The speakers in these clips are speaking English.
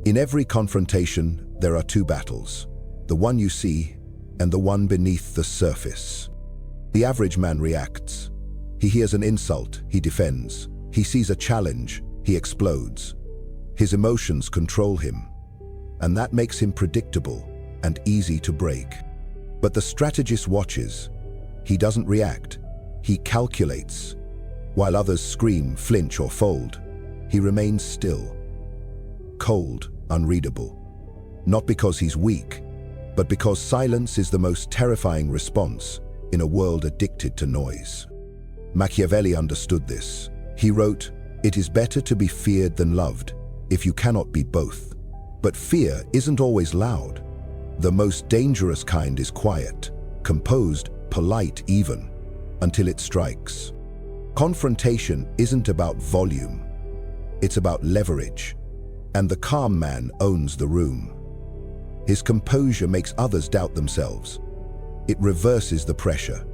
In every confrontation, there are two battles, the one you see and the one beneath the surface. The average man reacts. He hears an insult, he defends. He sees a challenge, he explodes. His emotions control him, and that makes him predictable and easy to break. But the strategist watches. He doesn't react, he calculates. While others scream, flinch, or fold, he remains still, cold, unreadable. Not because he's weak, but because silence is the most terrifying response in a world addicted to noise. Machiavelli understood this. He wrote, "It is better to be feared than loved, if you cannot be both." But fear isn't always loud. The most dangerous kind is quiet, composed, polite even, until it strikes. Confrontation isn't about volume. It's about leverage. And the calm man owns the room. His composure makes others doubt themselves. It reverses the pressure.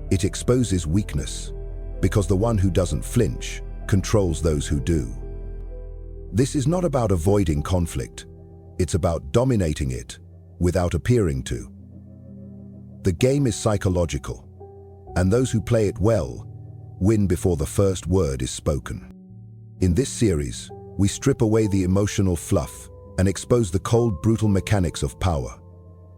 It exposes weakness, because the one who doesn't flinch controls those who do. This is not about avoiding conflict. It's about dominating it without appearing to. The game is psychological, and those who play it well win before the first word is spoken. In this series, we strip away the emotional fluff and expose the cold, brutal mechanics of power.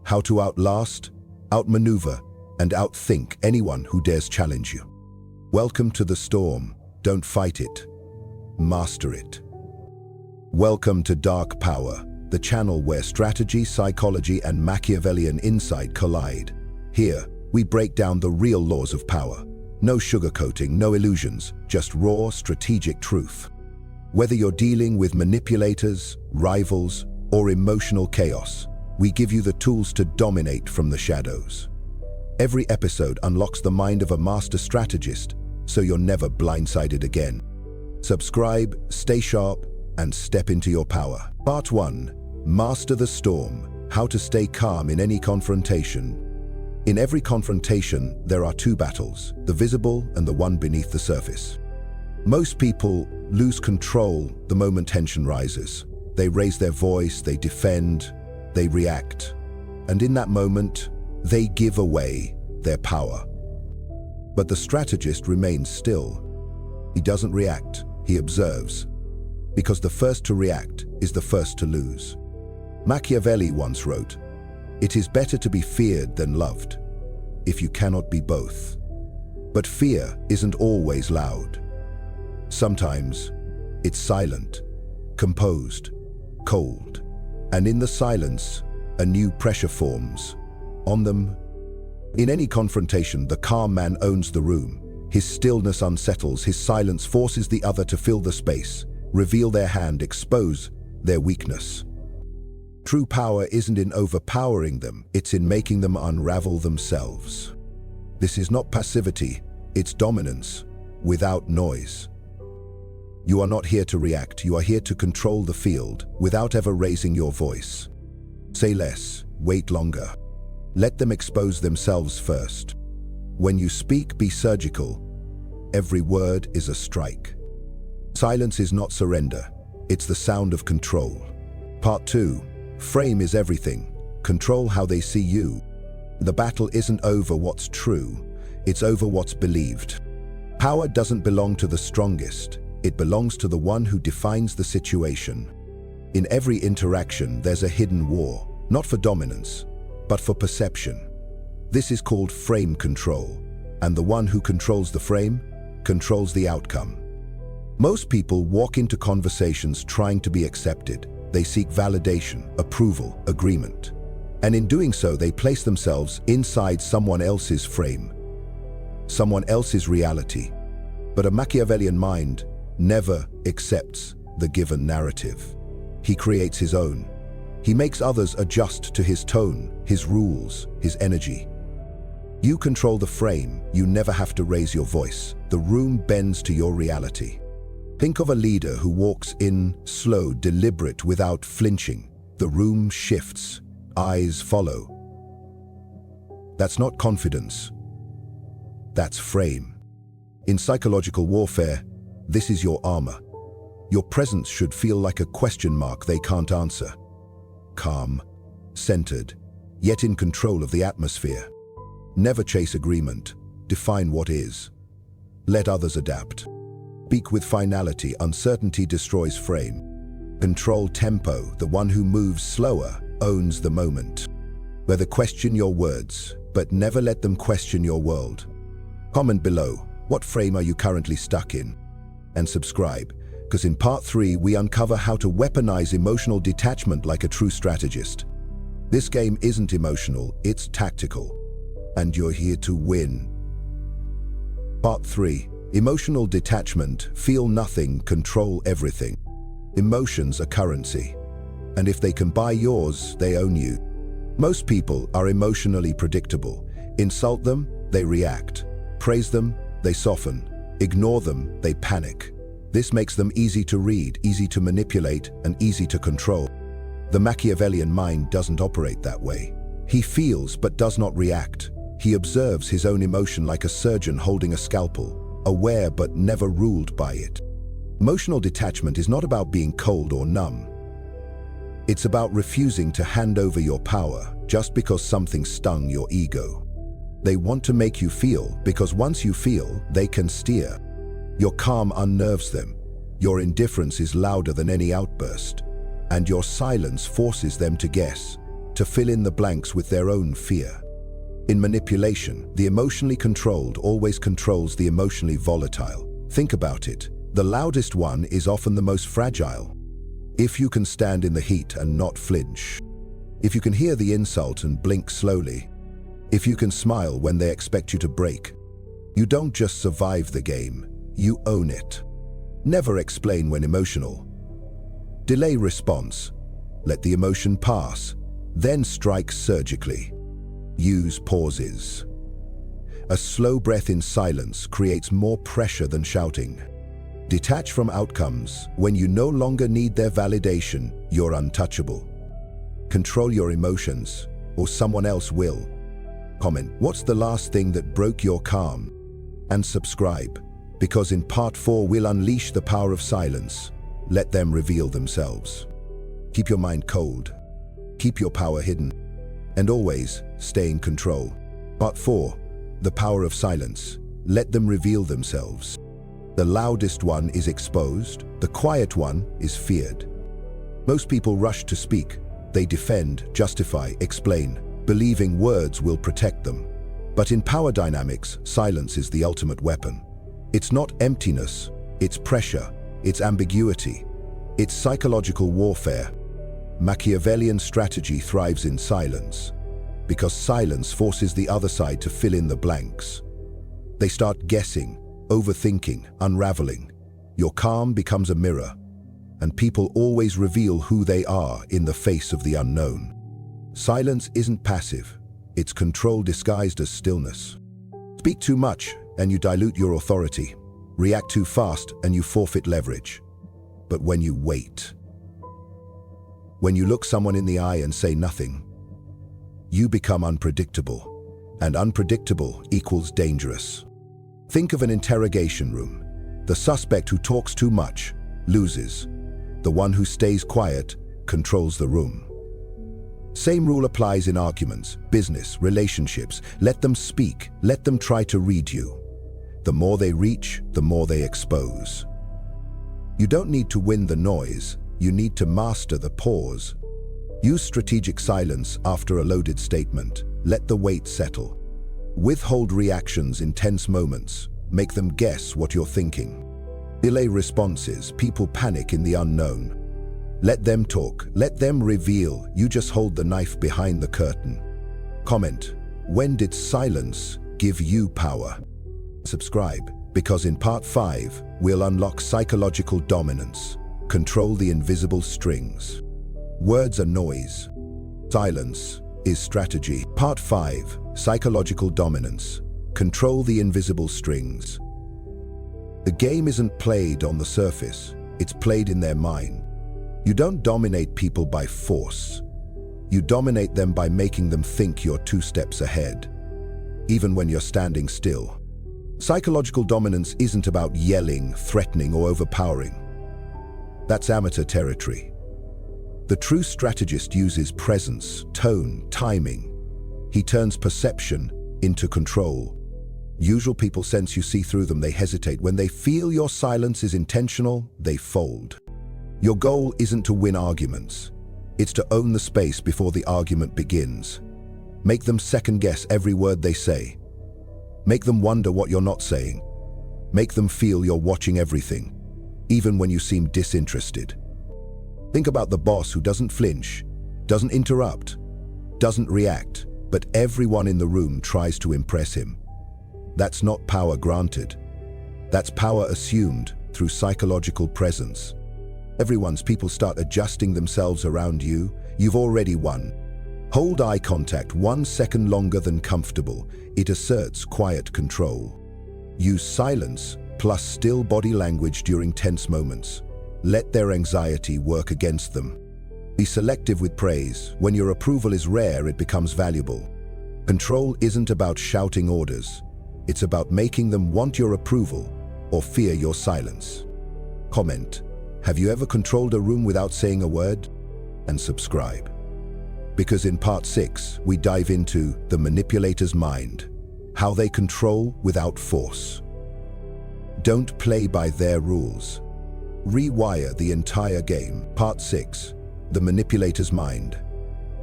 How to outlast, outmaneuver, and outthink anyone who dares challenge you. Welcome to the storm. Don't fight it. Master it. Welcome to Dark Power, the channel where strategy, psychology, and Machiavellian insight collide. Here, we break down the real laws of power. No sugarcoating, no illusions, just raw, strategic truth. Whether you're dealing with manipulators, rivals, or emotional chaos, we give you the tools to dominate from the shadows. Every episode unlocks the mind of a master strategist, so you're never blindsided again. Subscribe, stay sharp, and step into your power. Part 1. Master the Storm. How to stay calm in any confrontation. In every confrontation, there are two battles, the visible and the one beneath the surface. Most people lose control the moment tension rises. They raise their voice, they defend, they react. And in that moment, they give away their power. But the strategist remains still. He doesn't react, he observes. Because the first to react is the first to lose. Machiavelli once wrote, "It is better to be feared than loved, if you cannot be both." But fear isn't always loud. Sometimes it's silent, composed, cold. And in the silence, a new pressure forms. On them. In any confrontation, the calm man owns the room. His stillness unsettles, his silence forces the other to fill the space, reveal their hand, expose their weakness. True power isn't in overpowering them, it's in making them unravel themselves. This is not passivity, it's dominance, without noise. You are not here to react, you are here to control the field, without ever raising your voice. Say less, wait longer. Let them expose themselves first. When you speak, be surgical. Every word is a strike. Silence is not surrender, it's the sound of control. Part 2. Frame is everything. Control how they see you. The battle isn't over what's true, it's over what's believed. Power doesn't belong to the strongest, it belongs to the one who defines the situation. In every interaction, there's a hidden war, not for dominance, but for perception. This is called frame control, and the one who controls the frame controls the outcome. Most people walk into conversations trying to be accepted. They seek validation, approval, agreement. And in doing so, they place themselves inside someone else's frame, someone else's reality. But a Machiavellian mind never accepts the given narrative. He creates his own. He makes others adjust to his tone, his rules, his energy. You control the frame, you never have to raise your voice. The room bends to your reality. Think of a leader who walks in slow, deliberate, without flinching. The room shifts, eyes follow. That's not confidence. That's frame. In psychological warfare, this is your armor. Your presence should feel like a question mark they can't answer. Calm, centered, yet in control of the atmosphere. Never chase agreement. Define what is. Let others adapt. Speak with finality. Uncertainty destroys frame. Control tempo. The one who moves slower owns the moment. Whether question your words, but never let them question your world. Comment below, what frame are you currently stuck in? And subscribe, because in part 3 we uncover how to weaponize emotional detachment like a true strategist. This game isn't emotional, it's tactical. And you're here to win. Part 3. Emotional detachment. Feel nothing, control everything. Emotions are currency. And if they can buy yours, they own you. Most people are emotionally predictable. Insult them, they react. Praise them, they soften. Ignore them, they panic. This makes them easy to read, easy to manipulate, and easy to control. The Machiavellian mind doesn't operate that way. He feels but does not react. He observes his own emotion like a surgeon holding a scalpel, aware but never ruled by it. Emotional detachment is not about being cold or numb. It's about refusing to hand over your power just because something stung your ego. They want to make you feel, because once you feel, they can steer. Your calm unnerves them. Your indifference is louder than any outburst. And your silence forces them to guess, to fill in the blanks with their own fear. In manipulation, the emotionally controlled always controls the emotionally volatile. Think about it. The loudest one is often the most fragile. If you can stand in the heat and not flinch, if you can hear the insult and blink slowly, if you can smile when they expect you to break, you don't just survive the game, you own it. Never explain when emotional. Delay response. Let the emotion pass, then strike surgically. Use pauses. A slow breath in silence creates more pressure than shouting. Detach from outcomes. When you no longer need their validation, you're untouchable. Control your emotions, or someone else will. Comment, what's the last thing that broke your calm? And subscribe, because in part 4 we'll unleash the power of silence. Let them reveal themselves. Keep your mind cold. Keep your power hidden. And always stay in control. Part 4. The power of silence. Let them reveal themselves. The loudest one is exposed. The quiet one is feared. Most people rush to speak. They defend, justify, explain, believing words will protect them. But in power dynamics, silence is the ultimate weapon. It's not emptiness, it's pressure, it's ambiguity, it's psychological warfare. Machiavellian strategy thrives in silence, because silence forces the other side to fill in the blanks. They start guessing, overthinking, unraveling. Your calm becomes a mirror, and people always reveal who they are in the face of the unknown. Silence isn't passive, it's control disguised as stillness. Speak too much, and you dilute your authority. React too fast, and you forfeit leverage. But when you wait, when you look someone in the eye and say nothing, you become unpredictable, and unpredictable equals dangerous. Think of an interrogation room. The suspect who talks too much loses. The one who stays quiet controls the room. Same rule applies in arguments, business, relationships. Let them speak, let them try to read you. The more they reach, the more they expose. You don't need to win the noise, you need to master the pause. Use strategic silence after a loaded statement. Let the weight settle. Withhold reactions in tense moments. Make them guess what you're thinking. Delay responses. People panic in the unknown. Let them talk. Let them reveal. You just hold the knife behind the curtain. Comment, when did silence give you power? Subscribe, because in part 5, we'll unlock psychological dominance. Control the invisible strings. Words are noise. Silence is strategy. Part 5, psychological dominance. Control the invisible strings. The game isn't played on the surface, it's played in their mind. You don't dominate people by force. You dominate them by making them think you're 2 steps ahead, even when you're standing still. Psychological dominance isn't about yelling, threatening, or overpowering. That's amateur territory. The true strategist uses presence, tone, timing. He turns perception into control. Usual people sense you see through them, they hesitate. When they feel your silence is intentional, they fold. Your goal isn't to win arguments. It's to own the space before the argument begins. Make them second-guess every word they say. Make them wonder what you're not saying. Make them feel you're watching everything, even when you seem disinterested. Think about the boss who doesn't flinch, doesn't interrupt, doesn't react, but everyone in the room tries to impress him. That's not power granted. That's power assumed through psychological presence. Once people start adjusting themselves around you, you've already won. Hold eye contact 1 second longer than comfortable. It asserts quiet control. Use silence plus still body language during tense moments. Let their anxiety work against them. Be selective with praise. When your approval is rare, it becomes valuable. Control isn't about shouting orders. It's about making them want your approval or fear your silence. Comment: have you ever controlled a room without saying a word? And subscribe. Because in part 6, we dive into the manipulator's mind, how they control without force. Don't play by their rules. Rewire the entire game. Part 6, the manipulator's mind,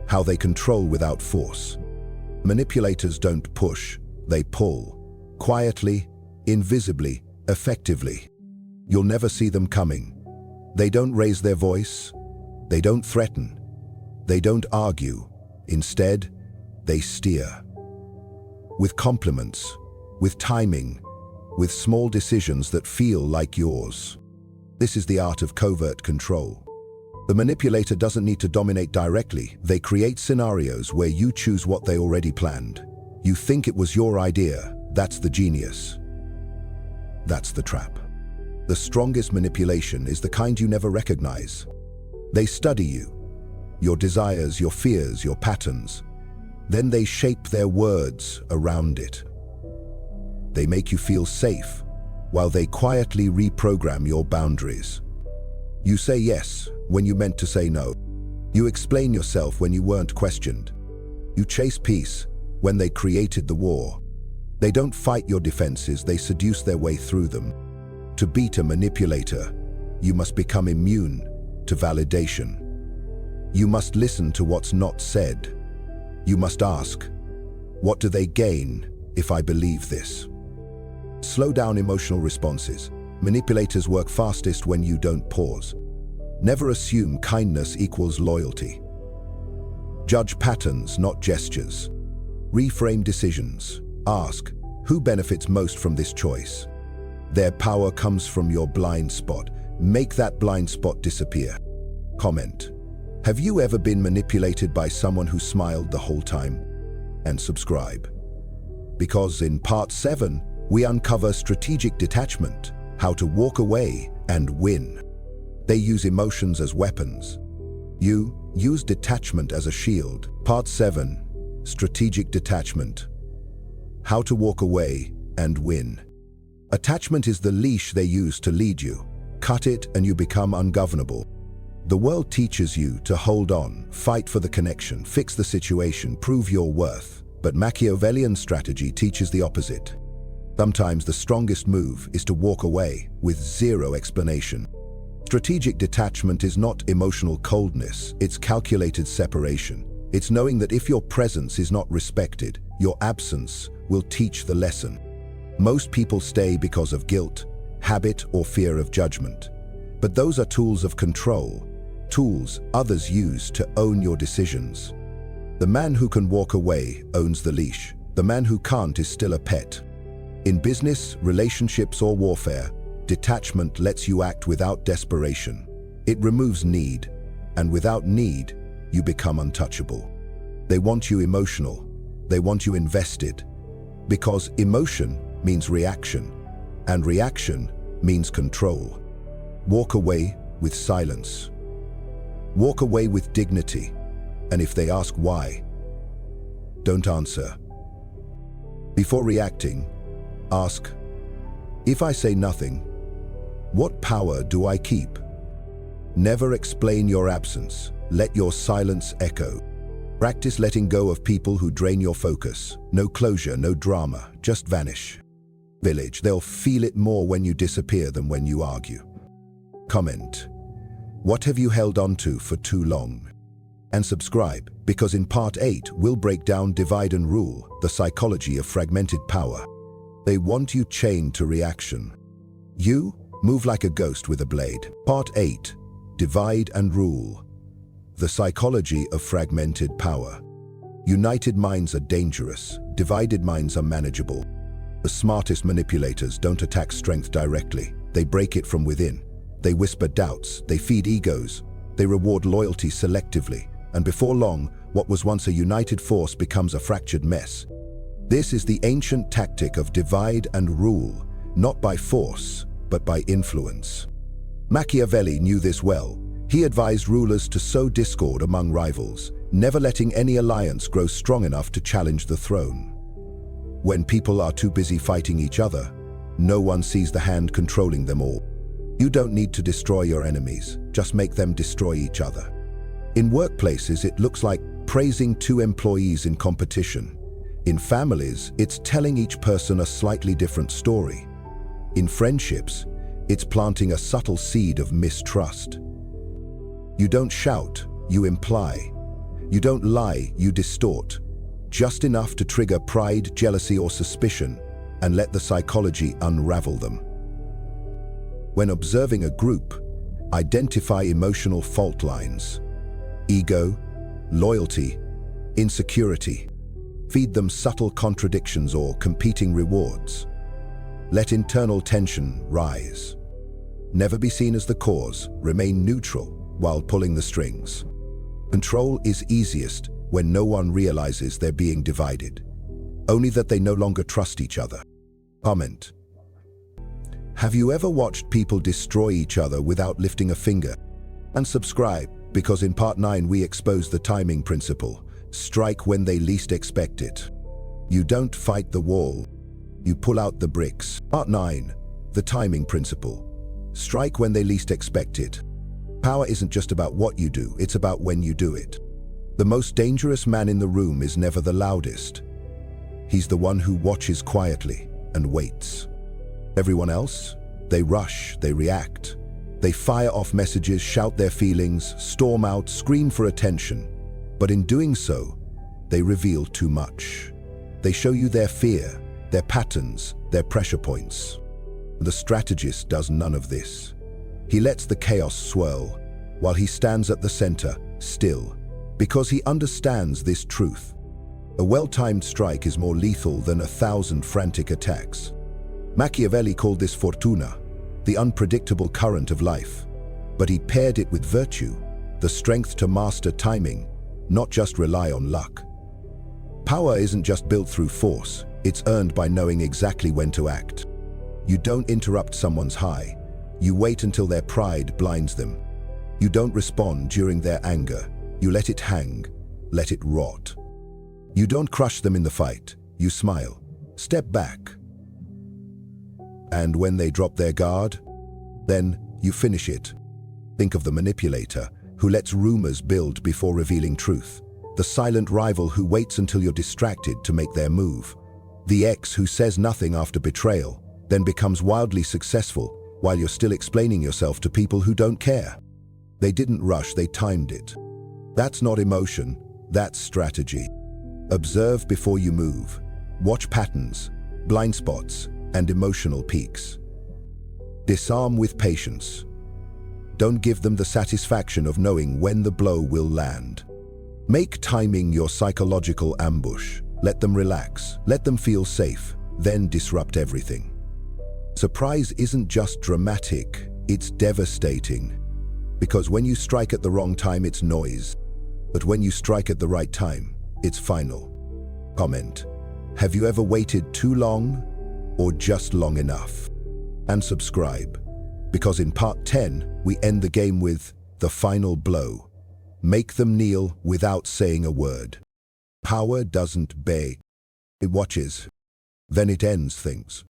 how they control without force. Manipulators don't push, they pull. Quietly, invisibly, effectively. You'll never see them coming. They don't raise their voice. They don't threaten. They don't argue. Instead, they steer. With compliments, with timing, with small decisions that feel like yours. This is the art of covert control. The manipulator doesn't need to dominate directly. They create scenarios where you choose what they already planned. You think it was your idea. That's the genius. That's the trap. The strongest manipulation is the kind you never recognize. They study you, your desires, your fears, your patterns. Then they shape their words around it. They make you feel safe, while they quietly reprogram your boundaries. You say yes when you meant to say no. You explain yourself when you weren't questioned. You chase peace when they created the war. They don't fight your defenses, they seduce their way through them. To beat a manipulator, you must become immune to validation. You must listen to what's not said. You must ask, what do they gain if I believe this? Slow down emotional responses. Manipulators work fastest when you don't pause. Never assume kindness equals loyalty. Judge patterns, not gestures. Reframe decisions. Ask, who benefits most from this choice? Their power comes from your blind spot. Make that blind spot disappear. Comment: have you ever been manipulated by someone who smiled the whole time? And subscribe. Because in part 7, we uncover strategic detachment, how to walk away and win. They use emotions as weapons. You use detachment as a shield. Part 7, strategic detachment, how to walk away and win. Attachment is the leash they use to lead you. Cut it and you become ungovernable. The world teaches you to hold on, fight for the connection, fix the situation, prove your worth. But Machiavellian strategy teaches the opposite. Sometimes the strongest move is to walk away with zero explanation. Strategic detachment is not emotional coldness, it's calculated separation. It's knowing that if your presence is not respected, your absence will teach the lesson. Most people stay because of guilt, habit, or fear of judgment. But those are tools of control, tools others use to own your decisions. The man who can walk away owns the leash. The man who can't is still a pet. In business, relationships, or warfare, detachment lets you act without desperation. It removes need, and without need, you become untouchable. They want you emotional. They want you invested. Because emotion means reaction, and reaction means control. Walk away with silence. Walk away with dignity. And if they ask why, don't answer. Before reacting, ask, if I say nothing, what power do I keep? Never explain your absence. Let your silence echo. Practice letting go of people who drain your focus. No closure, no drama, just vanish. Village, they'll feel it more when you disappear than when you argue. Comment. What have you held on to for too long? And subscribe, because in part 8 we'll break down Divide and Rule, the psychology of fragmented power. They want you chained to reaction. You move like a ghost with a blade. Part 8. Divide and Rule. The psychology of fragmented power. United minds are dangerous. Divided minds are manageable. The smartest manipulators don't attack strength directly. They break it from within. They whisper doubts. They feed egos. They reward loyalty selectively. And before long, what was once a united force becomes a fractured mess. This is the ancient tactic of divide and rule, not by force, but by influence. Machiavelli knew this well. He advised rulers to sow discord among rivals, never letting any alliance grow strong enough to challenge the throne. When people are too busy fighting each other, no one sees the hand controlling them all. You don't need to destroy your enemies, just make them destroy each other. In workplaces, it looks like praising two employees in competition. In families, it's telling each person a slightly different story. In friendships, it's planting a subtle seed of mistrust. You don't shout, you imply. You don't lie, you distort. Just enough to trigger pride, jealousy, or suspicion, and let the psychology unravel them. When observing a group, identify emotional fault lines. Ego, loyalty, insecurity. Feed them subtle contradictions or competing rewards. Let internal tension rise. Never be seen as the cause, remain neutral while pulling the strings. Control is easiest when no one realizes they're being divided, only that they no longer trust each other. Comment. Have you ever watched people destroy each other without lifting a finger? And subscribe, because in part 9 we expose the timing principle. Strike when they least expect it. You don't fight the wall, you pull out the bricks. Part 9. The timing principle. Strike when they least expect it. Power isn't just about what you do, it's about when you do it. The most dangerous man in the room is never the loudest. He's the one who watches quietly and waits. Everyone else? They rush, they react. They fire off messages, shout their feelings, storm out, scream for attention. But in doing so, they reveal too much. They show you their fear, their patterns, their pressure points. The strategist does none of this. He lets the chaos swirl, while he stands at the center, still, because he understands this truth. A well-timed strike is more lethal than 1,000 frantic attacks. Machiavelli called this fortuna, the unpredictable current of life. But he paired it with virtue, the strength to master timing, not just rely on luck. Power isn't just built through force, it's earned by knowing exactly when to act. You don't interrupt someone's high, you wait until their pride blinds them. You don't respond during their anger, you let it hang, let it rot. You don't crush them in the fight, you smile, step back. And when they drop their guard, then you finish it. Think of the manipulator, who lets rumors build before revealing truth. The silent rival who waits until you're distracted to make their move. The ex who says nothing after betrayal, then becomes wildly successful while you're still explaining yourself to people who don't care. They didn't rush, they timed it. That's not emotion, that's strategy. Observe before you move. Watch patterns, blind spots, and emotional peaks. Disarm with patience. Don't give them the satisfaction of knowing when the blow will land. Make timing your psychological ambush. Let them relax, let them feel safe, then disrupt everything. Surprise isn't just dramatic, it's devastating. Because when you strike at the wrong time, it's noise. But when you strike at the right time, it's final. Comment. Have you ever waited too long or just long enough? And subscribe, because in part 10, we end the game with the final blow. Make them kneel without saying a word. Power doesn't beg, it watches, then it ends things.